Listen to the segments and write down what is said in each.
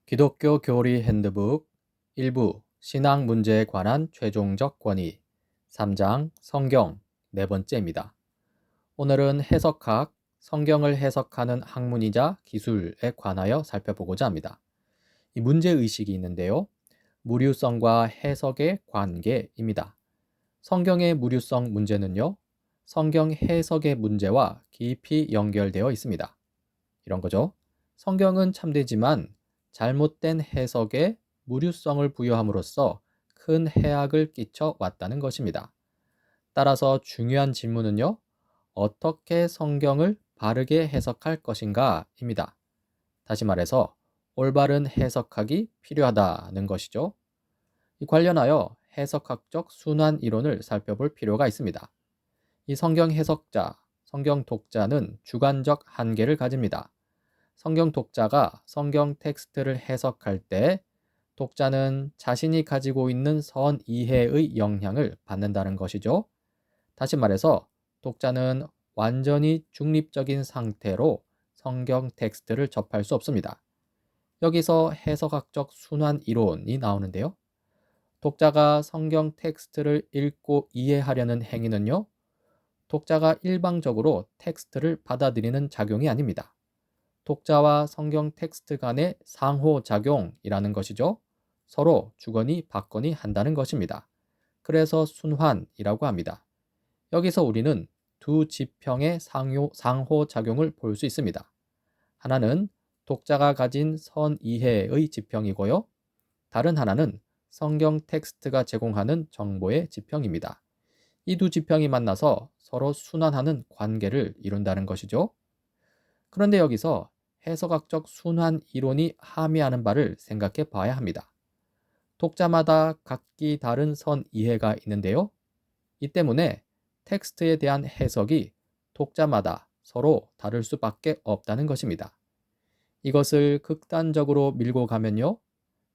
기독교 교리 핸드북 일부 신앙 문제에 관한 최종적 권위 3장 성경 네 번째입니다. 오늘은 해석학, 성경을 해석하는 학문이자 기술에 관하여 살펴보고자 합니다. 이 문제의식이 있는데요. 무류성과 해석의 관계입니다. 성경의 무류성 문제는요. 성경 해석의 문제와 깊이 연결되어 있습니다. 이런 거죠. 성경은 참되지만 잘못된 해석에 무류성을 부여함으로써 큰 해악을 끼쳐 왔다는 것입니다. 따라서 중요한 질문은요, 어떻게 성경을 바르게 해석할 것인가 입니다. 다시 말해서 올바른 해석학이 필요하다는 것이죠. 이 관련하여 해석학적 순환 이론을 살펴볼 필요가 있습니다. 이 성경 해석자, 성경 독자는 주관적 한계를 가집니다. 성경 독자가 성경 텍스트를 해석할 때 독자는 자신이 가지고 있는 선 이해의 영향을 받는다는 것이죠. 다시 말해서 독자는 완전히 중립적인 상태로 성경 텍스트를 접할 수 없습니다. 여기서 해석학적 순환 이론이 나오는데요. 독자가 성경 텍스트를 읽고 이해하려는 행위는요, 독자가 일방적으로 텍스트를 받아들이는 작용이 아닙니다. 독자와 성경 텍스트 간의 상호작용이라는 것이죠. 서로 주거니 받거니 한다는 것입니다. 그래서 순환이라고 합니다. 여기서 우리는 두 지평의 상호작용을 볼 수 있습니다. 하나는 독자가 가진 선이해의 지평이고요. 다른 하나는 성경 텍스트가 제공하는 정보의 지평입니다. 이 두 지평이 만나서 서로 순환하는 관계를 이룬다는 것이죠. 그런데 여기서 해석학적 순환 이론이 함의하는 바를 생각해 봐야 합니다. 독자마다 각기 다른 선 이해가 있는데요. 이 때문에 텍스트에 대한 해석이 독자마다 서로 다를 수밖에 없다는 것입니다. 이것을 극단적으로 밀고 가면요.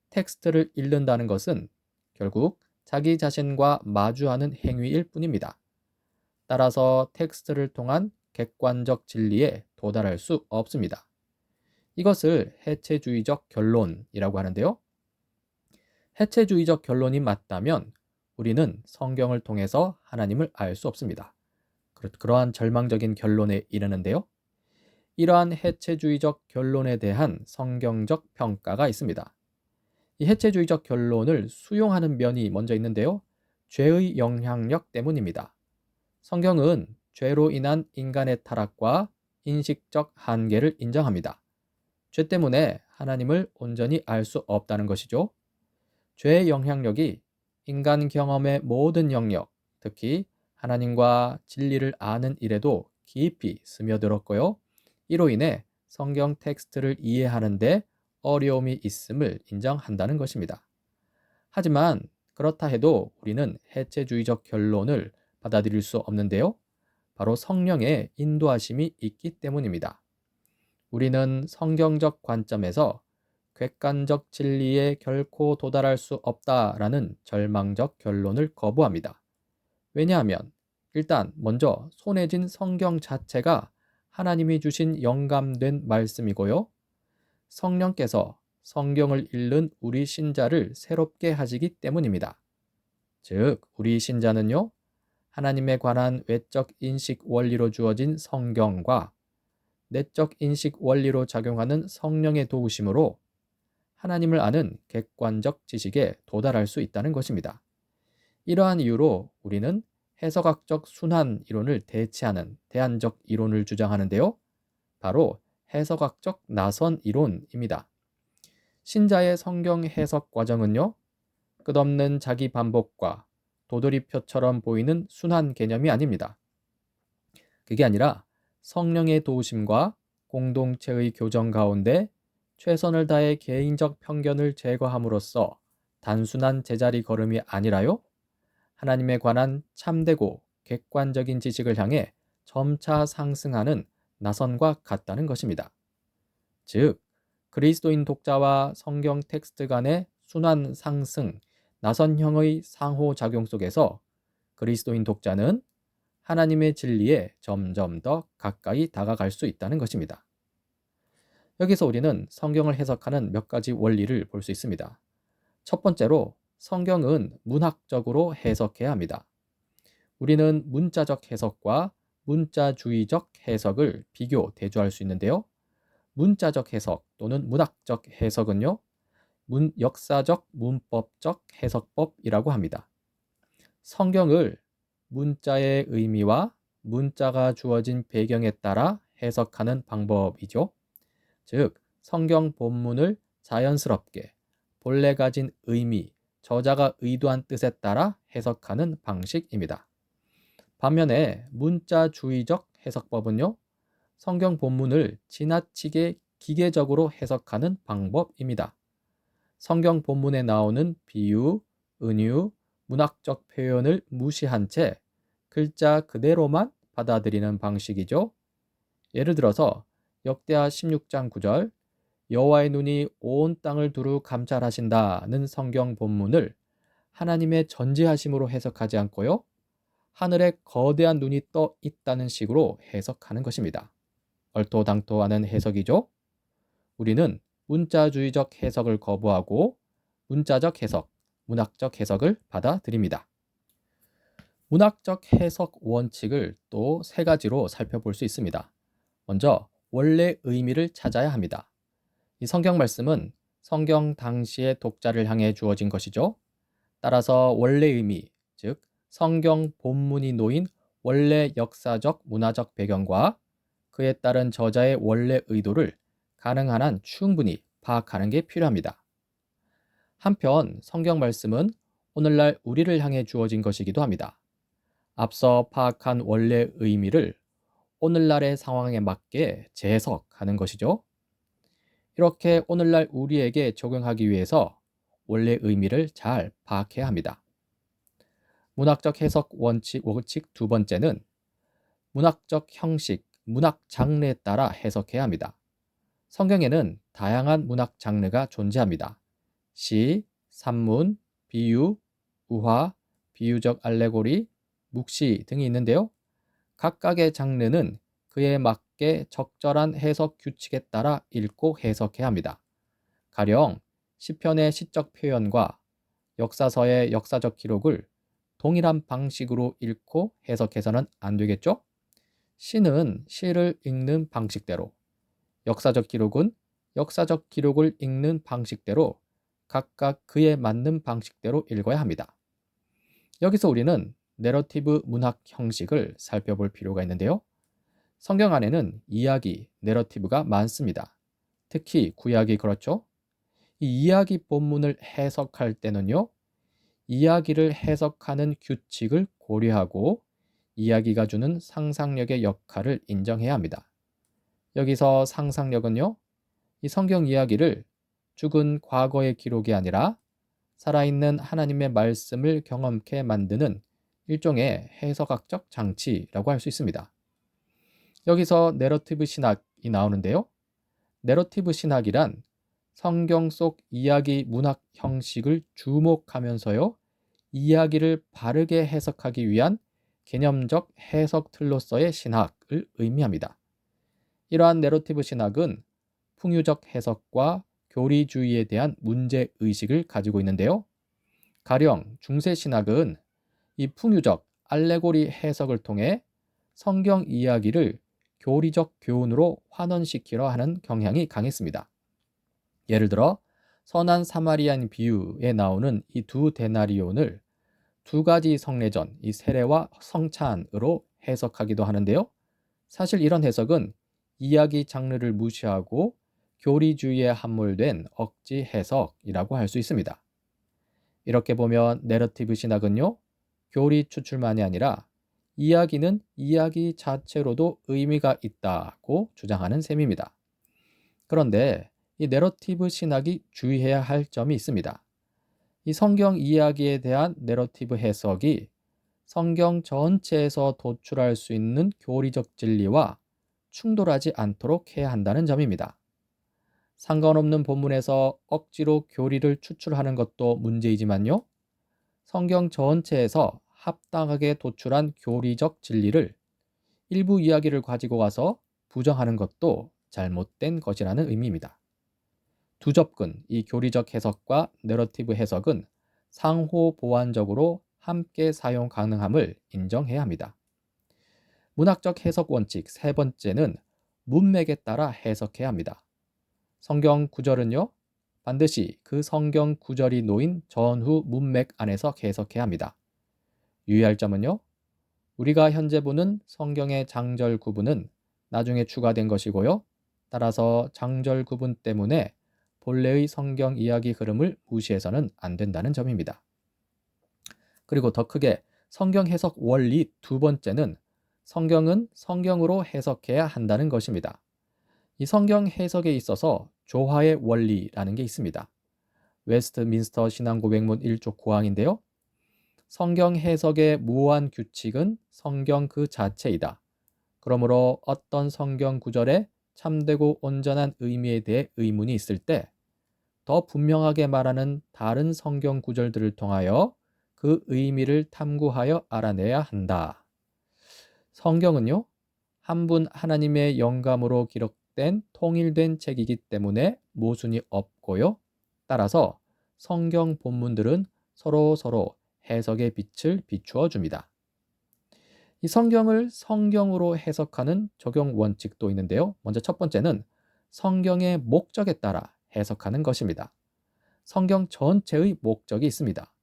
텍스트를 읽는다는 것은 결국 자기 자신과 마주하는 행위일 뿐입니다. 따라서 텍스트를 통한 객관적 진리에 도달할 수 없습니다. 이것을 해체주의적 결론이라고 하는데요. 해체주의적 결론이 맞다면 우리는 성경을 통해서 하나님을 알 수 없습니다. 그러한 절망적인 결론에 이르는데요. 이러한 해체주의적 결론에 대한 성경적 평가가 있습니다. 이 해체주의적 결론을 수용하는 면이 먼저 있는데요. 죄의 영향력 때문입니다. 성경은 죄로 인한 인간의 타락과 인식적 한계를 인정합니다. 죄 때문에 하나님을 온전히 알 수 없다는 것이죠. 죄의 영향력이 인간 경험의 모든 영역, 특히 하나님과 진리를 아는 일에도 깊이 스며들었고요. 이로 인해 성경 텍스트를 이해하는데 어려움이 있음을 인정한다는 것입니다. 하지만 그렇다 해도 우리는 해체주의적 결론을 받아들일 수 없는데요. 바로 성령의 인도하심이 있기 때문입니다. 우리는 성경적 관점에서 객관적 진리에 결코 도달할 수 없다라는 절망적 결론을 거부합니다. 왜냐하면 일단 먼저 손에 쥔 성경 자체가 하나님이 주신 영감된 말씀이고요. 성령께서 성경을 읽는 우리 신자를 새롭게 하시기 때문입니다. 즉, 우리 신자는요, 하나님에 관한 외적 인식 원리로 주어진 성경과 내적 인식 원리로 작용하는 성령의 도우심으로 하나님을 아는 객관적 지식에 도달할 수 있다는 것입니다. 이러한 이유로 우리는 해석학적 순환 이론을 대체하는 대안적 이론을 주장하는데요. 바로 해석학적 나선 이론입니다. 신자의 성경 해석 과정은요, 끝없는 자기 반복과 도돌이표처럼 보이는 순환 개념이 아닙니다. 그게 아니라 성령의 도우심과 공동체의 교정 가운데 최선을 다해 개인적 편견을 제거함으로써 단순한 제자리 걸음이 아니라요, 하나님에 관한 참되고 객관적인 지식을 향해 점차 상승하는 나선과 같다는 것입니다. 즉, 그리스도인 독자와 성경 텍스트 간의 순환 상승, 나선형의 상호작용 속에서 그리스도인 독자는 하나님의 진리에 점점 더 가까이 다가갈 수 있다는 것입니다. 여기서 우리는 성경을 해석하는 몇 가지 원리를 볼 수 있습니다. 첫 번째로 성경은 문학적으로 해석해야 합니다. 우리는 문자적 해석과 문자주의적 해석을 비교, 대조할 수 있는데요. 문자적 해석 또는 문학적 해석은요, 역사적, 문법적 해석법이라고 합니다. 성경을 문자의 의미와 문자가 주어진 배경에 따라 해석하는 방법이죠. 즉, 성경 본문을 자연스럽게 본래 가진 의미, 저자가 의도한 뜻에 따라 해석하는 방식입니다. 반면에 문자주의적 해석법은요, 성경 본문을 지나치게 기계적으로 해석하는 방법입니다. 성경 본문에 나오는 비유, 은유, 문학적 표현을 무시한 채 글자 그대로만 받아들이는 방식이죠. 예를 들어서 역대하 16장 9절 여호와의 눈이 온 땅을 두루 감찰하신다는 성경 본문을 하나님의 전지하심으로 해석하지 않고요, 하늘에 거대한 눈이 떠 있다는 식으로 해석하는 것입니다. 얼토당토하는 해석이죠. 우리는 문자주의적 해석을 거부하고 문자적 해석, 문학적 해석을 받아들입니다. 문학적 해석 원칙을 또 세 가지로 살펴볼 수 있습니다. 먼저 원래 의미를 찾아야 합니다. 이 성경 말씀은 성경 당시의 독자를 향해 주어진 것이죠. 따라서 원래 의미, 즉 성경 본문이 놓인 원래 역사적, 문화적 배경과 그에 따른 저자의 원래 의도를 가능한 한 충분히 파악하는 게 필요합니다. 한편 성경 말씀은 오늘날 우리를 향해 주어진 것이기도 합니다. 앞서 파악한 원래 의미를 오늘날의 상황에 맞게 재해석하는 것이죠. 이렇게 오늘날 우리에게 적용하기 위해서 원래 의미를 잘 파악해야 합니다. 문학적 해석 원칙 두 번째는 문학적 형식, 문학 장르에 따라 해석해야 합니다. 성경에는 다양한 문학 장르가 존재합니다. 시, 산문, 비유, 우화, 비유적 알레고리, 묵시 등이 있는데요. 각각의 장르는 그에 맞게 적절한 해석 규칙에 따라 읽고 해석해야 합니다. 가령 시편의 시적 표현과 역사서의 역사적 기록을 동일한 방식으로 읽고 해석해서는 안 되겠죠? 시는 시를 읽는 방식대로, 역사적 기록은 역사적 기록을 읽는 방식대로 각각 그에 맞는 방식대로 읽어야 합니다. 여기서 우리는 내러티브 문학 형식을 살펴볼 필요가 있는데요. 성경 안에는 이야기, 내러티브가 많습니다. 특히 구약이 그렇죠. 이 이야기 본문을 해석할 때는요, 이야기를 해석하는 규칙을 고려하고 이야기가 주는 상상력의 역할을 인정해야 합니다. 여기서 상상력은요, 이 성경 이야기를 죽은 과거의 기록이 아니라 살아있는 하나님의 말씀을 경험케 만드는 일종의 해석학적 장치라고 할 수 있습니다. 여기서 내러티브 신학이 나오는데요. 내러티브 신학이란 성경 속 이야기 문학 형식을 주목하면서요, 이야기를 바르게 해석하기 위한 개념적 해석 틀로서의 신학을 의미합니다. 이러한 내러티브 신학은 풍유적 해석과 교리주의에 대한 문제의식을 가지고 있는데요. 가령 중세신학은 이 풍유적 알레고리 해석을 통해 성경 이야기를 교리적 교훈으로 환원시키려 하는 경향이 강했습니다. 예를 들어 선한 사마리안 비유에 나오는 이 두 데나리온을 두 가지 성례전, 이 세례와 성찬으로 해석하기도 하는데요. 사실 이런 해석은 이야기 장르를 무시하고 교리주의에 함몰된 억지 해석이라고 할 수 있습니다. 이렇게 보면 내러티브 신학은요, 교리 추출만이 아니라 이야기는 이야기 자체로도 의미가 있다고 주장하는 셈입니다. 그런데 이 내러티브 신학이 주의해야 할 점이 있습니다. 이 성경 이야기에 대한 내러티브 해석이 성경 전체에서 도출할 수 있는 교리적 진리와 충돌하지 않도록 해야 한다는 점입니다. 상관없는 본문에서 억지로 교리를 추출하는 것도 문제이지만요, 성경 전체에서 합당하게 도출한 교리적 진리를 일부 이야기를 가지고 와서 부정하는 것도 잘못된 것이라는 의미입니다. 두 접근, 이 교리적 해석과 내러티브 해석은 상호 보완적으로 함께 사용 가능함을 인정해야 합니다. 문학적 해석 원칙 세 번째는 문맥에 따라 해석해야 합니다. 성경 구절은요, 반드시 그 성경 구절이 놓인 전후 문맥 안에서 해석해야 합니다. 유의할 점은요, 우리가 현재 보는 성경의 장절 구분은 나중에 추가된 것이고요. 따라서 장절 구분 때문에 본래의 성경 이야기 흐름을 무시해서는 안 된다는 점입니다. 그리고 더 크게 성경 해석 원리 두 번째는 성경은 성경으로 해석해야 한다는 것입니다. 이 성경 해석에 있어서 조화의 원리라는 게 있습니다. 웨스트민스터 신앙고백문 1조 9항인데요. 성경 해석의 무한 규칙은 성경 그 자체이다. 그러므로 어떤 성경 구절에 참되고 온전한 의미에 대해 의문이 있을 때 더 분명하게 말하는 다른 성경 구절들을 통하여 그 의미를 탐구하여 알아내야 한다. 성경은요, 한 분 하나님의 영감으로 기록된 통일된 책이기 때문에 모순이 없고요. 따라서 성경 본문들은 서로 해석의 빛을 비추어 줍니다. 이 성경을 성경으로 해석하는 적용 원칙도 있는데요. 먼저 첫 번째는 성경의 목적에 따라 해석하는 것입니다. 성경 전체의 목적이 있습니다.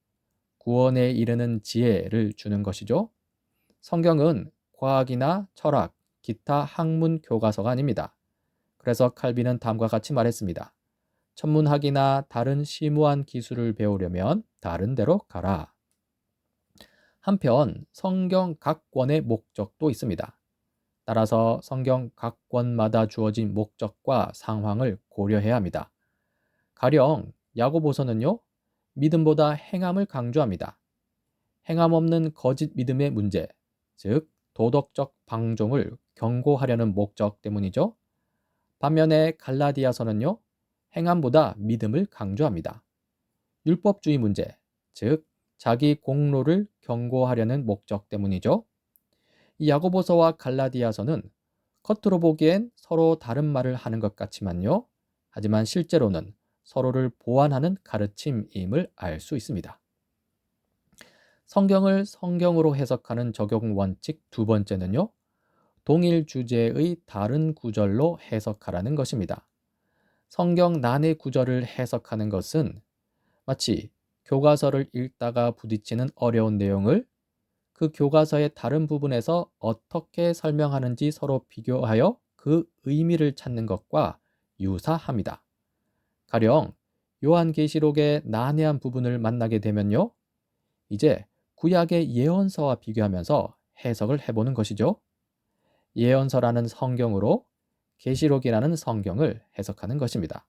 구원에 이르는 지혜를 주는 것이죠. 성경은 과학이나 철학, 기타 학문 교과서가 아닙니다. 그래서 칼빈은 다음과 같이 말했습니다. 천문학이나 다른 심오한 기술을 배우려면 다른 데로 가라. 한편 성경 각 권의 목적도 있습니다. 따라서 성경 각 권마다 주어진 목적과 상황을 고려해야 합니다. 가령 야고보서는요, 믿음보다 행함을 강조합니다. 행함 없는 거짓 믿음의 문제, 즉 도덕적 방종을 경고하려는 목적 때문이죠. 반면에 갈라디아서는요, 행함보다 믿음을 강조합니다. 율법주의 문제, 즉 자기 공로를 경고하려는 목적 때문이죠. 이 야고보서와 갈라디아서는 겉으로 보기엔 서로 다른 말을 하는 것 같지만요. 하지만 실제로는 서로를 보완하는 가르침임을 알 수 있습니다. 성경을 성경으로 해석하는 적용 원칙 두 번째는요, 동일 주제의 다른 구절로 해석하라는 것입니다. 성경 난해 구절을 해석하는 것은 마치 교과서를 읽다가 부딪히는 어려운 내용을 그 교과서의 다른 부분에서 어떻게 설명하는지 서로 비교하여 그 의미를 찾는 것과 유사합니다. 가령 요한계시록의 난해한 부분을 만나게 되면요, 이제 구약의 예언서와 비교하면서 해석을 해보는 것이죠. 예언서라는 성경으로 계시록이라는 성경을 해석하는 것입니다.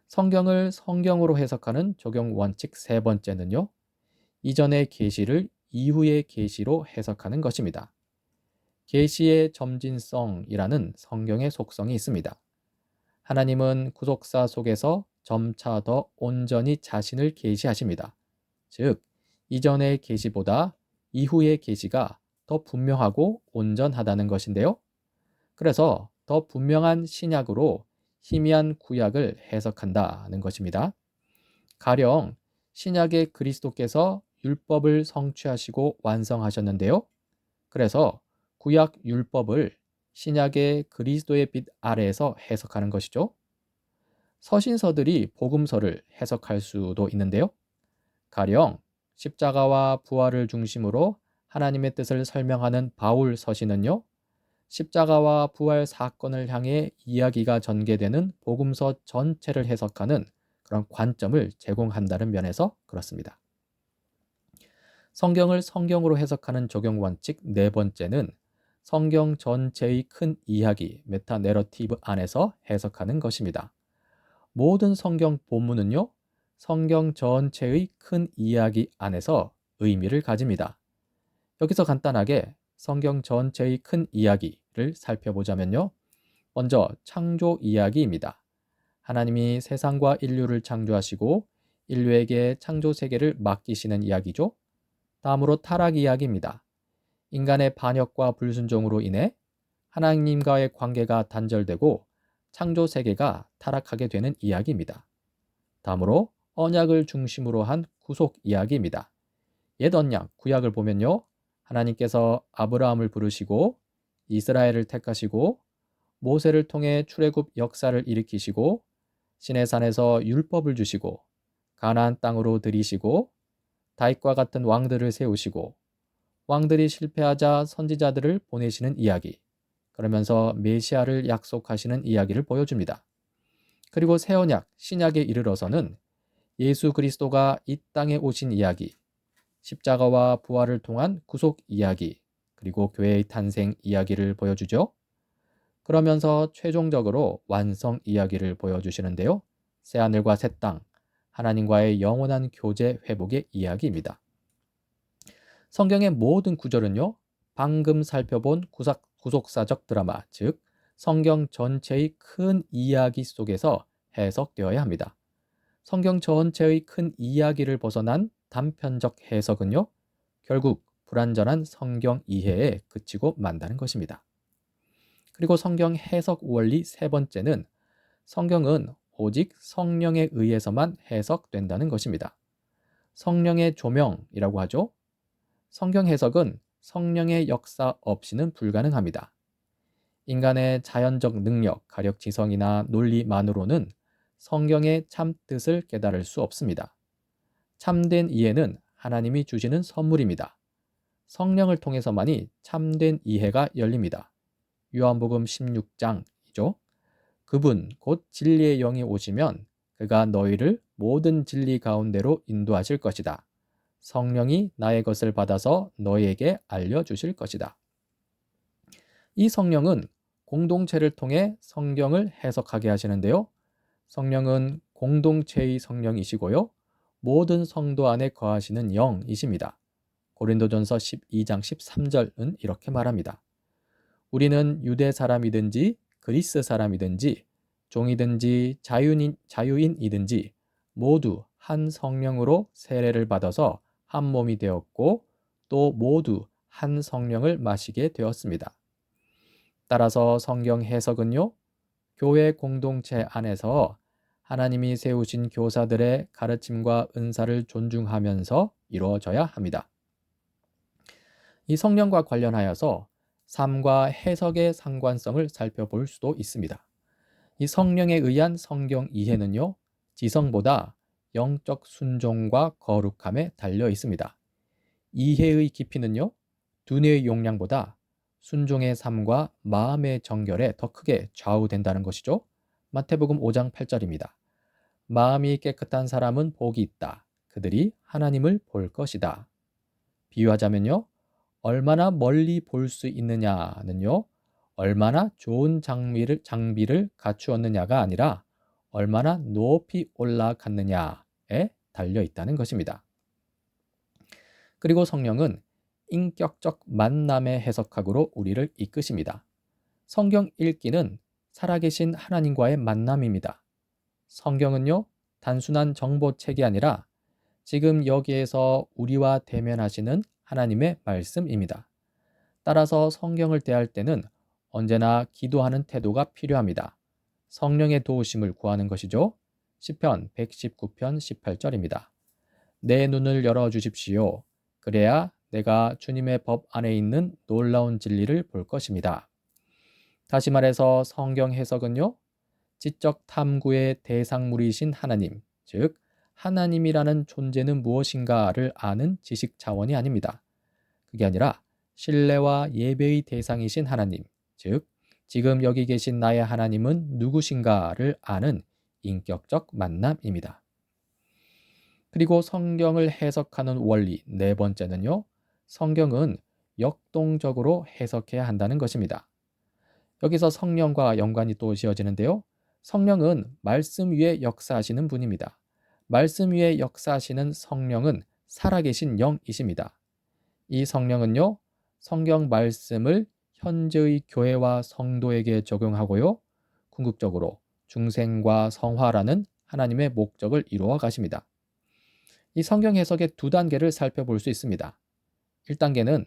성경을 성경으로 해석하는 적용 원칙 세 번째는요, 이전의 계시를 이후의 계시로 해석하는 것입니다. 계시의 점진성이라는 성경의 속성이 있습니다. 하나님은 구속사 속에서 점차 더 온전히 자신을 계시하십니다. 즉, 이전의 계시보다 이후의 계시가 더 분명하고 온전하다는 것인데요. 그래서 더 분명한 신약으로 희미한 구약을 해석한다는 것입니다. 가령 신약의 그리스도께서 율법을 성취하시고 완성하셨는데요. 그래서 구약 율법을 신약의 그리스도의 빛 아래에서 해석하는 것이죠. 서신서들이 복음서를 해석할 수도 있는데요. 가령 십자가와 부활을 중심으로 하나님의 뜻을 설명하는 바울 서신은요, 십자가와 부활 사건을 향해 이야기가 전개되는 복음서 전체를 해석하는 그런 관점을 제공한다는 면에서 그렇습니다. 성경을 성경으로 해석하는 적용 원칙 네 번째는 성경 전체의 큰 이야기, 메타 내러티브 안에서 해석하는 것입니다. 모든 성경 본문은요, 성경 전체의 큰 이야기 안에서 의미를 가집니다. 여기서 간단하게 성경 전체의 큰 이야기를 살펴보자면요. 먼저 창조 이야기입니다. 하나님이 세상과 인류를 창조하시고 인류에게 창조 세계를 맡기시는 이야기죠. 다음으로 타락 이야기입니다. 인간의 반역과 불순종으로 인해 하나님과의 관계가 단절되고 창조 세계가 타락하게 되는 이야기입니다. 다음으로 언약을 중심으로 한 구속 이야기입니다. 옛 언약, 구약을 보면요. 하나님께서 아브라함을 부르시고 이스라엘을 택하시고 모세를 통해 출애굽 역사를 일으키시고 시내산에서 율법을 주시고 가나안 땅으로 들이시고 다윗과 같은 왕들을 세우시고 왕들이 실패하자 선지자들을 보내시는 이야기, 그러면서 메시아를 약속하시는 이야기를 보여줍니다. 그리고 새 언약, 신약에 이르러서는 예수 그리스도가 이 땅에 오신 이야기, 십자가와 부활을 통한 구속 이야기, 그리고 교회의 탄생 이야기를 보여주죠. 그러면서 최종적으로 완성 이야기를 보여주시는데요. 새하늘과 새 땅, 하나님과의 영원한 교제 회복의 이야기입니다. 성경의 모든 구절은요, 방금 살펴본 구속사적 드라마, 즉 성경 전체의 큰 이야기 속에서 해석되어야 합니다. 성경 전체의 큰 이야기를 벗어난 단편적 해석은요, 결국 불완전한 성경 이해에 그치고 만다는 것입니다. 그리고 성경 해석 원리 세 번째는 성경은 오직 성령에 의해서만 해석된다는 것입니다. 성령의 조명이라고 하죠. 성경 해석은 성령의 역사 없이는 불가능합니다. 인간의 자연적 능력, 가력 지성이나 논리만으로는 성경의 참 뜻을 깨달을 수 없습니다. 참된 이해는 하나님이 주시는 선물입니다. 성령을 통해서만이 참된 이해가 열립니다. 요한복음 16장이죠. 그분 곧 진리의 영이 오시면 그가 너희를 모든 진리 가운데로 인도하실 것이다. 성령이 나의 것을 받아서 너희에게 알려주실 것이다. 이 성령은 공동체를 통해 성경을 해석하게 하시는데요. 성령은 공동체의 성령이시고요. 모든 성도 안에 거하시는 영이십니다. 고린도전서 12장 13절은 이렇게 말합니다. 우리는 유대 사람이든지 그리스 사람이든지 종이든지 자유인이든지 모두 한 성령으로 세례를 받아서 한 몸이 되었고 또 모두 한 성령을 마시게 되었습니다. 따라서 성경 해석은요, 교회 공동체 안에서 하나님이 세우신 교사들의 가르침과 은사를 존중하면서 이루어져야 합니다. 이 성령과 관련하여서 삶과 해석의 상관성을 살펴볼 수도 있습니다. 이 성령에 의한 성경 이해는요, 지성보다 영적 순종과 거룩함에 달려 있습니다. 이해의 깊이는요, 두뇌의 용량보다 순종의 삶과 마음의 정결에 더 크게 좌우된다는 것이죠. 마태복음 5장 8절입니다. 마음이 깨끗한 사람은 복이 있다. 그들이 하나님을 볼 것이다. 비유하자면요, 얼마나 멀리 볼 수 있느냐는요, 얼마나 좋은 장비를 갖추었느냐가 아니라 얼마나 높이 올라갔느냐에 달려 있다는 것입니다. 그리고 성령은 인격적 만남의 해석학으로 우리를 이끄십니다. 성경 읽기는 살아계신 하나님과의 만남입니다. 성경은요, 단순한 정보책이 아니라 지금 여기에서 우리와 대면하시는 하나님의 말씀입니다. 따라서 성경을 대할 때는 언제나 기도하는 태도가 필요합니다. 성령의 도우심을 구하는 것이죠. 시편 119편 18절입니다. 내 눈을 열어 주십시오. 그래야 내가 주님의 법 안에 있는 놀라운 진리를 볼 것입니다. 다시 말해서 성경 해석은요, 지적 탐구의 대상물이신 하나님, 즉 하나님이라는 존재는 무엇인가를 아는 지식 차원이 아닙니다. 그게 아니라 신뢰와 예배의 대상이신 하나님, 즉 지금 여기 계신 나의 하나님은 누구신가를 아는 인격적 만남입니다. 그리고 성경을 해석하는 원리 네 번째는요, 성경은 역동적으로 해석해야 한다는 것입니다. 여기서 성령과 연관이 또 지어지는데요. 성령은 말씀 위에 역사하시는 분입니다. 말씀 위에 역사하시는 성령은 살아계신 영이십니다. 이 성령은요, 성경 말씀을 현재의 교회와 성도에게 적용하고요, 궁극적으로 중생과 성화라는 하나님의 목적을 이루어 가십니다. 이 성경 해석의 두 단계를 살펴볼 수 있습니다. 1단계는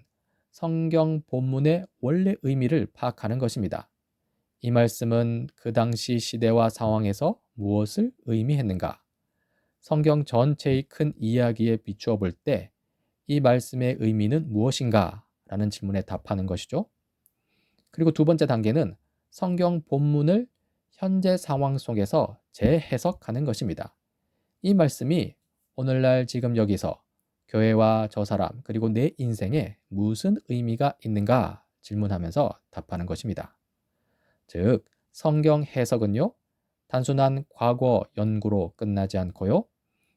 성경 본문의 원래 의미를 파악하는 것입니다. 이 말씀은 그 당시 시대와 상황에서 무엇을 의미했는가? 성경 전체의 큰 이야기에 비추어 볼 때 이 말씀의 의미는 무엇인가? 라는 질문에 답하는 것이죠. 그리고 두 번째 단계는 성경 본문을 현재 상황 속에서 재해석하는 것입니다. 이 말씀이 오늘날 지금 여기서 교회와 저 사람 그리고 내 인생에 무슨 의미가 있는가 질문하면서 답하는 것입니다. 즉, 성경 해석은요, 단순한 과거 연구로 끝나지 않고요,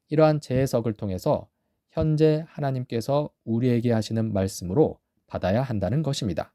이러한 재해석을 통해서 현재 하나님께서 우리에게 하시는 말씀으로 받아야 한다는 것입니다.